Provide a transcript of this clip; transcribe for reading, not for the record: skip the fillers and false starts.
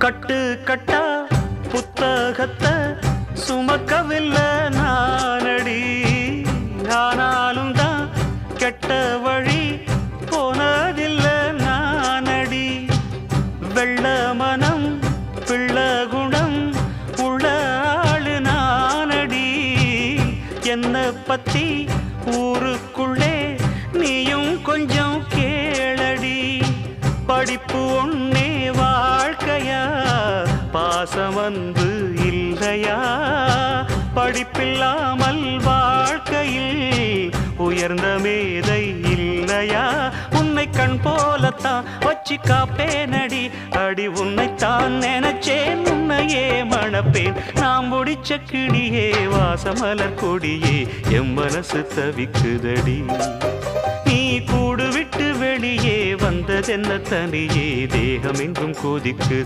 கட்டு கட்டா புத்தகத்தை சுமக்கவில்லை நானடி. ஆனாலும் தான் கெட்ட வழி போனதில்லை நானடி. வெள்ள மனம் பிள்ள குணம் உள்ள ஆளு நானடி. என்ன பத்தி ஊருக்குள்ளே நீயும் கொஞ்சம் கேளடி. படிப்பு ஒன்னே வாழ்க்கையா, பாசம் வந்து இல்லையா? படிப்பில்லாமல் வாழ்க்கையில் உயர்ந்த மேதை இல்லையா? உன்னை கண் போலத்தான் வச்சு காப்பேனடி. அடி உன்னைத்தான் நினைச்சேன், உன்னையே மணப்பேன். நாம் முடிச்ச கிளியே வாசமலர் கொடியே, எம் மனசு தவிக்குதடி. நீ கூடு விட்டு வெளியே வந்ததென்ன தனியே, தேகம் எங்கும் கொதிக்குது.